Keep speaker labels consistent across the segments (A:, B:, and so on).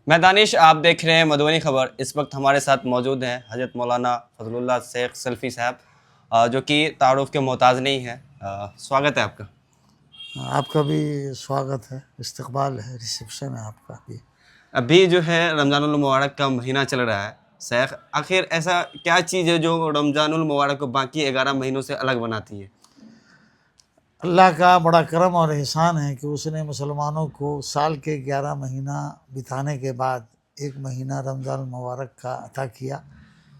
A: میں دانش، آپ دیکھ رہے ہیں مدھوبنی خبر۔ اس وقت ہمارے ساتھ موجود ہیں حضرت مولانا فضل اللہ شیخ سلفی صاحب، جو کہ تعارف کے محتاج نہیں ہیں۔ سواگت ہے آپ کا۔
B: آپ کا بھی سواگت ہے، استقبال ہے، ریسیپشن ہے آپ کا بھی۔
A: ابھی جو ہے رمضان المبارک کا مہینہ چل رہا ہے شیخ، آخر ایسا کیا چیز ہے جو رمضان المبارک کو باقی 11 مہینوں سے الگ بناتی ہے؟
B: اللہ کا بڑا کرم اور احسان ہے کہ اس نے مسلمانوں کو سال کے 11 مہینہ بتانے کے بعد ایک مہینہ رمضان المبارک کا عطا کیا،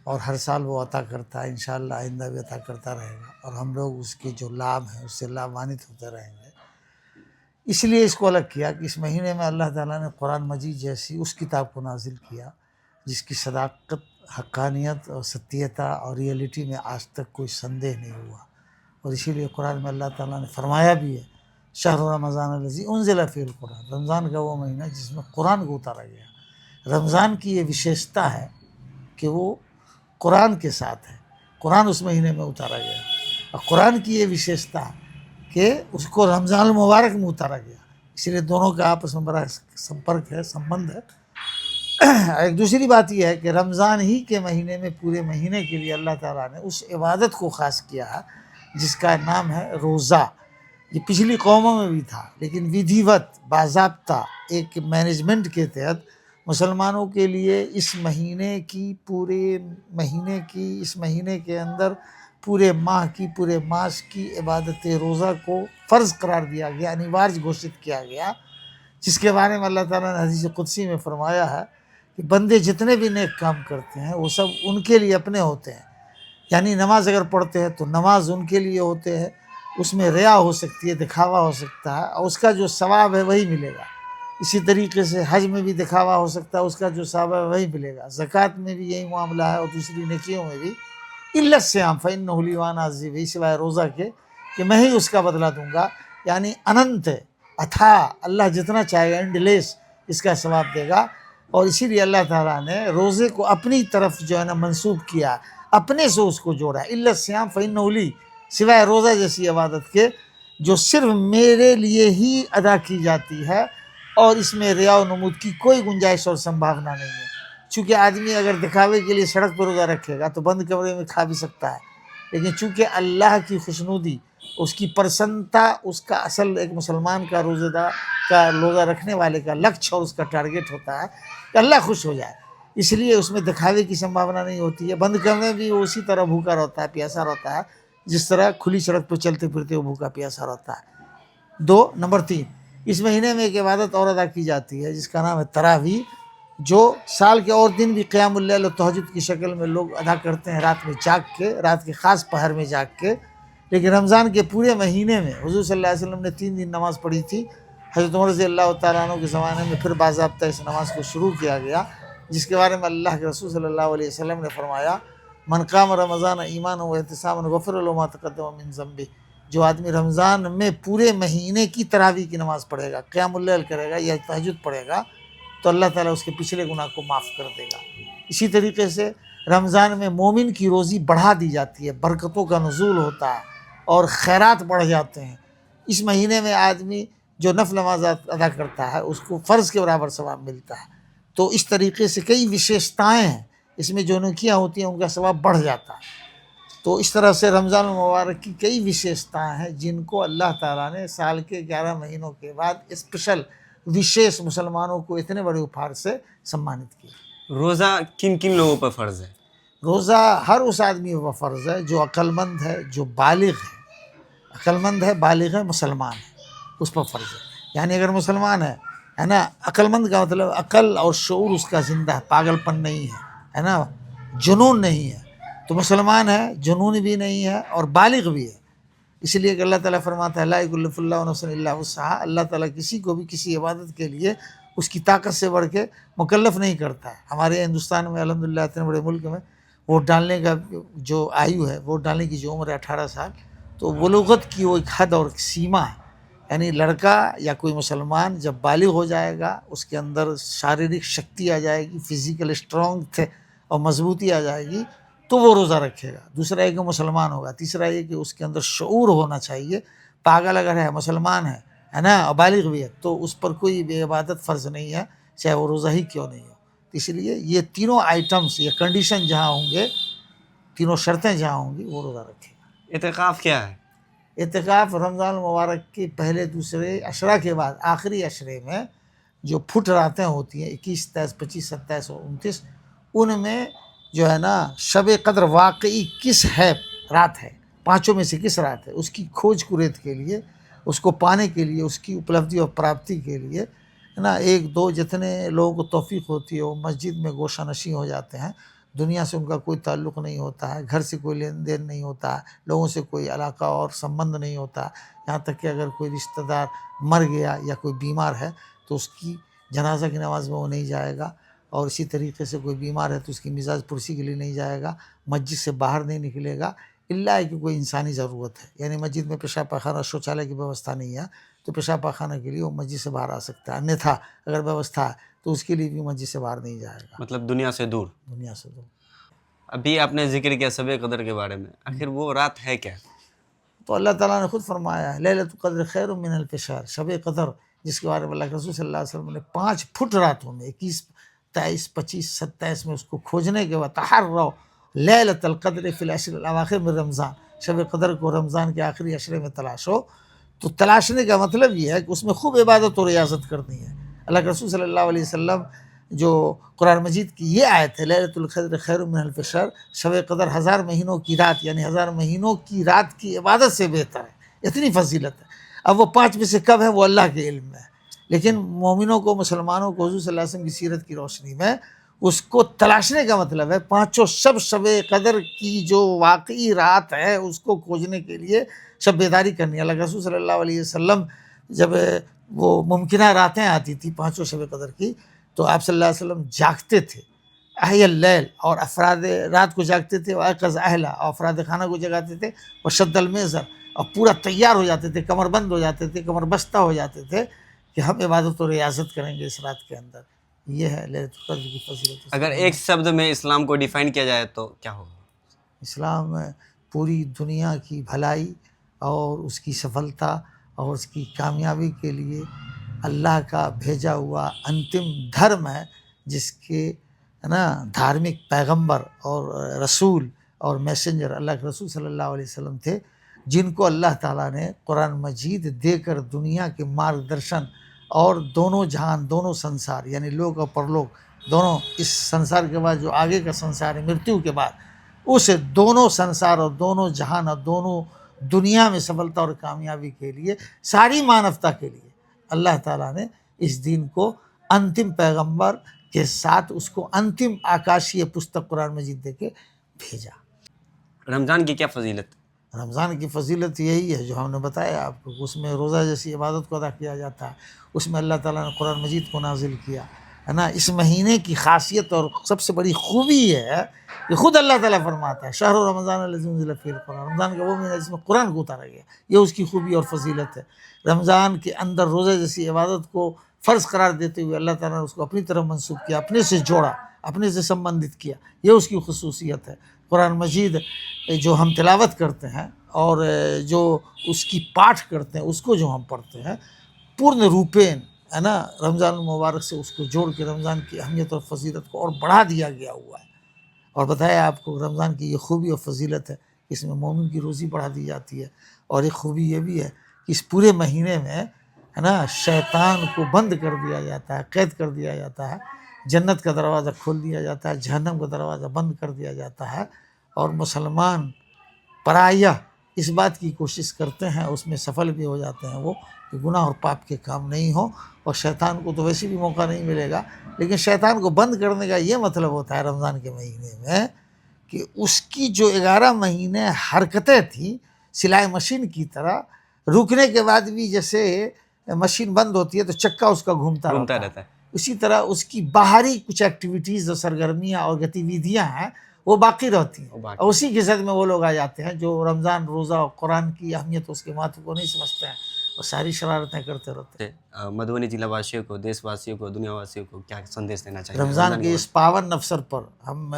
B: اور ہر سال وہ عطا کرتا ہے، انشاءاللہ آئندہ بھی عطا کرتا رہے گا، اور ہم لوگ اس کے جو لابھ ہیں اس سے لابھانت ہوتے رہیں گے۔ اس لیے اس کو الگ کیا کہ اس مہینے میں اللہ تعالیٰ نے قرآن مجید جیسی اس کتاب کو نازل کیا جس کی صداقت، حقانیت اور ستیتا اور ریئلٹی میں آج تک کوئی سندے نہیں ہوا۔ اور اسی لیے قرآن میں اللہ تعالیٰ نے فرمایا بھی ہے، شہر رمضان الذی انزل فیہ القرآن، رمضان کا وہ مہینہ جس میں قرآن کو اتارا گیا۔ رمضان کی یہ وشیشتا ہے کہ وہ قرآن کے ساتھ ہے، قرآن اس مہینے میں اتارا گیا، اور قرآن کی یہ وشیشتا ہے کہ اس کو رمضان المبارک میں اتارا گیا، اس لیے دونوں کا آپس میں بڑا سمپرک ہے، سمبند ہے۔ ایک دوسری بات یہ ہے کہ رمضان ہی کے مہینے میں پورے مہینے کے لیے اللہ تعالیٰ نے اس عبادت کو خاص کیا ہے جس کا نام ہے روزہ۔ یہ پچھلی قوموں میں بھی تھا، لیکن ودھیوت باضابطہ ایک مینجمنٹ کے تحت مسلمانوں کے لیے اس مہینے کی اس مہینے کے اندر پورے ماہ کی، پورے ماس کی عبادت روزہ کو فرض قرار دیا گیا، انیواریہ گھوشت کیا گیا، جس کے بارے میں اللہ تعالیٰ نے حدیث قدسی میں فرمایا ہے کہ بندے جتنے بھی نیک کام کرتے ہیں وہ سب ان کے لیے اپنے ہوتے ہیں۔ یعنی نماز اگر پڑھتے ہیں تو نماز ان کے لیے ہوتے ہیں، اس میں ریا ہو سکتی ہے، دکھاوا ہو سکتا ہے، اور اس کا جو ثواب ہے وہی ملے گا۔ اسی طریقے سے حج میں بھی دکھاوا ہو سکتا ہے، اس کا جو ثواب ہے وہی ملے گا۔ زکوٰۃ میں بھی یہی معاملہ ہے، اور دوسری نیکیوں میں بھی۔ الا الصیام فإنہ لی وأنا أجزی بہ، سوائے روزہ کے کہ میں ہی اس کا بدلہ دوں گا، یعنی اننت اتھا، اللہ جتنا چاہے گا اینڈلیس اس کا ثواب دے گا۔ اور اسی لیے اللہ تعالیٰ نے روزے کو اپنی طرف جو ہے نا منسوب کیا، اپنے سے اس کو جوڑا۔ الا الصیام فإنہ لی، سوائے روزہ جیسی عبادت کے جو صرف میرے لیے ہی ادا کی جاتی ہے، اور اس میں ریا و نمود کی کوئی گنجائش اور سمبھاونا نہیں ہے۔ چونکہ آدمی اگر دکھاوے کے لیے سڑک پر روزہ رکھے گا تو بند کمرے میں کھا بھی سکتا ہے، لیکن چونکہ اللہ کی خوشنودی، اس کی پرسنتا، اس کا اصل ایک مسلمان کا روزہ دار کا روزہ رکھنے والے کا لکچ اور اس کا ٹارگیٹ ہوتا ہے کہ اللہ خوش ہو جائے، اس لیے اس میں دکھاوے کی سمبھاونا نہیں ہوتی ہے۔ بند کمرے بھی وہ اسی طرح بھوکا رہتا ہے، پیاسا رہتا ہے، جس طرح کھلی سڑک پہ چلتے پھرتے وہ بھوکا پیاسا رہتا ہے۔ نمبر 3، اس مہینے میں ایک عبادت اور ادا کی جاتی ہے جس کا نام ہے تراویح، جو سال کے اور دن بھی قیام اللیل و تہجد کی شکل میں لوگ ادا کرتے ہیں، رات میں جاگ کے، رات کے خاص پہر میں جاگ کے۔ لیکن رمضان کے پورے مہینے میں حضور صلی اللہ علیہ وسلم نے 3 دن نماز پڑھی تھی۔ حضرت عمر رضی اللہ تعالیٰ عنہ کے زمانے میں پھر باضابطہ اس نماز کو شروع کیا گیا، جس کے بارے میں اللہ کے رسول صلی اللہ علیہ وسلم نے فرمایا، من قام رمضان ایمانا واحتسابا غفر له ما تقدم من ذنبه، جو آدمی رمضان میں پورے مہینے کی تراویح کی نماز پڑھے گا، قیام اللیل کرے گا یا تہجد پڑھے گا، تو اللہ تعالیٰ اس کے پچھلے گناہ کو معاف کر دے گا۔ اسی طریقے سے رمضان میں مومن کی روزی بڑھا دی جاتی ہے، برکتوں کا نزول ہوتا ہے اور خیرات بڑھ جاتے ہیں۔ اس مہینے میں آدمی جو نفل نماز ادا کرتا ہے اس کو فرض کے برابر ثواب ملتا ہے۔ تو اس طریقے سے کئی وشیشتائیں ہیں، اس میں جو نیکیاں ہوتی ہیں ان کا ثواب بڑھ جاتا ہے۔ تو اس طرح سے رمضان المبارک کی کئی وشیشتائیں ہیں جن کو اللہ تعالیٰ نے سال کے 11 مہینوں کے بعد اسپیشل وشیش مسلمانوں کو اتنے بڑے اپہار سے سمانت کیا۔
A: روزہ کن کن لوگوں پر فرض ہے؟
B: روزہ ہر اس آدمی پر فرض ہے جو عقل مند ہے، جو بالغ ہے، عقل مند ہے، بالغ ہے، مسلمان ہے، اس پر فرض ہے۔ یعنی اگر مسلمان ہے نا، عقل مند کا مطلب عقل اور شعور اس کا زندہ ہے، پاگل پن نہیں ہے نا، جنون نہیں ہے، تو مسلمان ہے، جنون بھی نہیں ہے اور بالغ بھی ہے۔ اس لیے کہ اللہ تعالیٰ فرماتا ہے لا یکلف اللہ نفسا الا وسعہا، اللہ تعالیٰ کسی کو بھی کسی عبادت کے لیے اس کی طاقت سے بڑھ کے مکلف نہیں کرتا ہے۔ ہمارے ہندوستان میں الحمدللہ اتنے بڑے ملک میں ووٹ ڈالنے کا جو آیو ہے، ووٹ ڈالنے کی جو عمر ہے 18 سال، تو بلوغت کی وہ ایک حد اور ایک سیما ہے۔ یعنی لڑکا یا کوئی مسلمان جب بالغ ہو جائے گا، اس کے اندر شاریرک شکتی آ جائے گی، فزیکل اسٹرانگ اور مضبوطی آ جائے گی، تو وہ روزہ رکھے گا۔ دوسرا یہ کہ مسلمان ہوگا۔ تیسرا یہ کہ اس کے اندر شعور ہونا چاہیے۔ پاگل اگر ہے، مسلمان ہے نا، اور بالغ بھی ہے، تو اس پر کوئی بھی عبادت فرض نہیں ہے چاہے وہ روزہ ہی کیوں نہیں ہو. تو اس لیے یہ تینوں آئٹمس، یہ کنڈیشن جہاں ہوں گے، تینوں شرطیں جہاں ہوں گی، وہ روزہ رکھے گا.
A: اعتکاف کیا ہے؟
B: اعتکاف رمضان المبارک کے پہلے دوسرے عشرہ کے بعد آخری عشرے میں جو پھٹ راتیں ہوتی ہیں 21، 23، 25، 27 اور 29، ان میں جو ہے نا شب قدر واقعی کس ہے رات ہے، پانچوں میں سے کس رات ہے، اس کی کھوج کریت کے لیے، اس کو پانے کے لیے، اس کی اپلبدھی اور پراپتی کے لیے ہے نا، ایک دو جتنے لوگوں کو توفیق ہوتی ہے وہ مسجد میں گوشہ نشین ہو جاتے ہیں. دنیا سے ان کا کوئی تعلق نہیں ہوتا ہے، گھر سے کوئی لین دین نہیں ہوتا ہے، لوگوں سے کوئی علاقہ اور سمبند نہیں ہوتا. یہاں تک کہ اگر کوئی رشتہ دار مر گیا یا کوئی بیمار ہے تو اس کی جنازہ کی نماز میں وہ نہیں جائے گا. اور اسی طریقے سے کوئی بیمار ہے تو اس کی مزاج پرسی کے لیے نہیں جائے گا، مسجد سے باہر نہیں نکلے گا، الا کہ کوئی انسانی ضرورت ہے. یعنی مسجد میں پیشاب پاخانہ شوچالیہ کی ویوستھا نہیں ہے تو پیشاب پاخانہ کے لیے وہ مسجد سے باہر آ سکتا ہے. انیتھا اگر ویوستھا ہے تو اس کے لیے بھی مسجد سے باہر نہیں جائے گا،
A: مطلب دنیا سے دور.
B: دنیا سے دور.
A: ابھی آپ نے ذکر کیا شب قدر کے بارے میں، آخر وہ رات ہے کیا؟
B: تو اللہ تعالیٰ نے خود فرمایا ہے لیلۃ القدر خیر من الف شہر. شب قدر جس کے بارے میں اللہ کے رسول صلی اللہ علیہ وسلم نے 5 پھٹ راتوں میں 21، 23، 25، 27 میں اس کو کھوجنے کے بعد تحروا لیلۃ القدر فی العشر الاواخر من رمضان، شب قدر کو رمضان کے آخری عشرے میں تلاشو. تو تلاشنے کا مطلب یہ ہے کہ اس میں خوب عبادت و ریاضت کرنی ہے. اللہ کے رسول صلی اللہ علیہ وسلم جو قرآن مجید کی یہ آیت ہے لیلۃ القدر خیر من الف شہر، شب قدر 1000 مہینوں کی رات، یعنی 1000 مہینوں کی رات کی عبادت سے بہتر ہے، اتنی فضیلت ہے. اب وہ 5 میں سے کب ہے وہ اللہ کے علم میں ہے، لیکن مومنوں کو، مسلمانوں کو حضور صلی اللہ علیہ وسلم کی سیرت کی روشنی میں اس کو تلاشنے کا مطلب ہے پانچوں شب قدر کی جو واقعی رات ہے اس کو کھوجنے کے لیے شب بیداری کرنی ہے. اللہ کے رسول صلی اللہ علیہ وسلم جب وہ ممکنہ راتیں آتی تھی پانچوں شب قدر کی تو آپ صلی اللہ علیہ وسلم جاگتے تھے، احی اللیل، اور افراد رات کو جاگتے تھے، وایقظ اہلا، اور افراد خانہ کو جگاتے تھے، وشد المیزر، اور پورا تیار ہو جاتے تھے، کمر بند ہو جاتے تھے، کمر بستہ ہو جاتے تھے کہ ہم عبادت و ریاضت کریں گے اس رات کے اندر. یہ ہے لیلۃ القدر کی فضیلت.
A: اگر ایک شبد میں اسلام کو ڈیفائن کیا جائے تو کیا ہوگا؟
B: اسلام میں پوری دنیا کی بھلائی اور اس کی سفلتا اور اس کی کامیابی کے لیے اللہ کا بھیجا ہوا انتم دھرم ہے، جس کے ہے نا دھارمک پیغمبر اور رسول اور میسنجر اللہ کے رسول صلی اللہ علیہ وسلم تھے، جن کو اللہ تعالیٰ نے قرآن مجید دے کر دنیا کے مارگدرشن اور دونوں جہان، دونوں سنسار یعنی لوک اور پرلوک دونوں، اس سنسار کے بعد جو آگے کا سنسار ہے مرتیو کے بعد، اس دونوں سنسار اور دونوں جہان اور دونوں دنیا میں سفلتا اور کامیابی کے لیے، ساری مانوتا کے لیے اللہ تعالیٰ نے اس دین کو انتم پیغمبر کے ساتھ اس کو انتم آکاشی پستک قرآن مجید دے کے بھیجا.
A: رمضان کی کیا فضیلت؟
B: رمضان کی فضیلت یہی ہے جو ہم نے بتایا آپ کو، اس میں روزہ جیسی عبادت کو ادا کیا جاتا ہے، اس میں اللہ تعالیٰ نے قرآن مجید کو نازل کیا ہے نا. اس مہینے کی خاصیت اور سب سے بڑی خوبی یہ ہے کہ خود اللہ تعالیٰ فرماتا ہے شہر رمضان الذی انزل فیہ القرآن، رمضان کا وہ مہینہ جس میں قرآن کو اتارا گیا، یہ اس کی خوبی اور فضیلت ہے. رمضان کے اندر روزہ جیسی عبادت کو فرض قرار دیتے ہوئے اللہ تعالیٰ نے اس کو اپنی طرف منسوب کیا، اپنے سے جوڑا، اپنے سے سمبندت کیا، یہ اس کی خصوصیت ہے. قرآن مجید جو ہم تلاوت کرتے ہیں اور جو اس کی پاٹھ کرتے ہیں، اس کو جو ہم پڑھتے ہیں پورن روپین ہے نا، رمضان المبارک سے اس کو جوڑ کے رمضان کی اہمیت اور فضیلت کو اور بڑھا دیا گیا ہوا ہے. اور بتایا آپ کو رمضان کی یہ خوبی اور فضیلت ہے کہ اس میں مومن کی روزی بڑھا دی جاتی ہے. اور ایک خوبی یہ بھی ہے کہ اس پورے مہینے میں ہے نا شیطان کو بند کر دیا جاتا ہے، قید کر دیا جاتا ہے، جنت کا دروازہ کھول دیا جاتا ہے، جہنم کا دروازہ بند کر دیا جاتا ہے. اور مسلمان پرایہ اس بات کی کوشش کرتے ہیں، اس میں سفل بھی ہو جاتے ہیں وہ، کہ گناہ اور پاپ کے کام نہیں ہوں. اور شیطان کو تو ویسے بھی موقع نہیں ملے گا، لیکن شیطان کو بند کرنے کا یہ مطلب ہوتا ہے رمضان کے مہینے میں کہ اس کی جو 11 مہینے حرکتیں تھیں سلائی مشین کی طرح، رکنے کے بعد بھی جیسے مشین بند ہوتی ہے تو چکا اس کا گھومتا رہتا ہے، اسی طرح اس کی باہری کچھ ایکٹیویٹیز اور سرگرمیاں اور گتیویدھیاں ہیں وہ باقی رہتی ہیں. اور اسی کے ساتھ میں وہ لوگ آ جاتے ہیں جو رمضان روزہ اور قرآن کی اہمیت اس کے مہتو کو نہیں سمجھتے ہیں اور ساری شرارتیں کرتے رہتے ہیں.
A: مدھوبنی ضلع واسیوں کو، دیش واسیوں کو، دنیا واسیوں کو کیا سندیش دینا چاہیے
B: رمضان کے اس پاون اوسر پر؟ ہم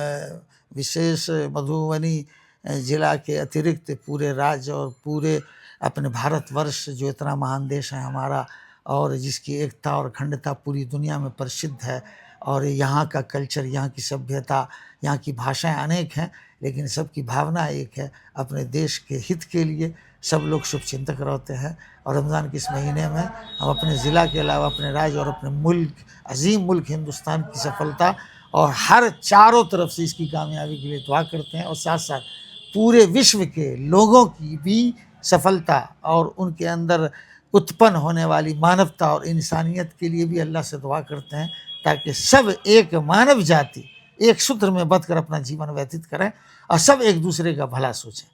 B: وشیش مدھوبنی ضلع کے اترکت پورے راج اور پورے اپنے بھارت ورش جو اتنا مہان دیش ہے ہمارا، اور جس کی ایکتا اور اکھنڈتا پوری دنیا میں پرسدھ ہے، اور یہاں کا کلچر، یہاں کی سبھیتا، یہاں کی بھاشائیں انیک ہیں، لیکن سب کی بھاونا ایک ہے، اپنے دیش کے ہت کے لیے سب لوگ شبھ چنتک رہتے ہیں۔ اور رمضان کے اس مہینے میں ہم اپنے ضلع کے علاوہ اپنے راج اور اپنے ملک، عظیم ملک ہندوستان کی سفلتا اور ہر چاروں طرف سے اس کی کامیابی کے لیے دعا کرتے ہیں، اور ساتھ ساتھ پورے وشو کے لوگوں کی بھی سفلتا اور ان کے اندر اتپن ہونے والی مانوتا اور انسانیت کے لیے بھی اللہ سے دعا کرتے ہیں، تاکہ سب ایک مانو جاتی ایک سوتر میں بندھ کر اپنا جیون ویتت کریں اور سب ایک دوسرے کا بھلا سوچیں۔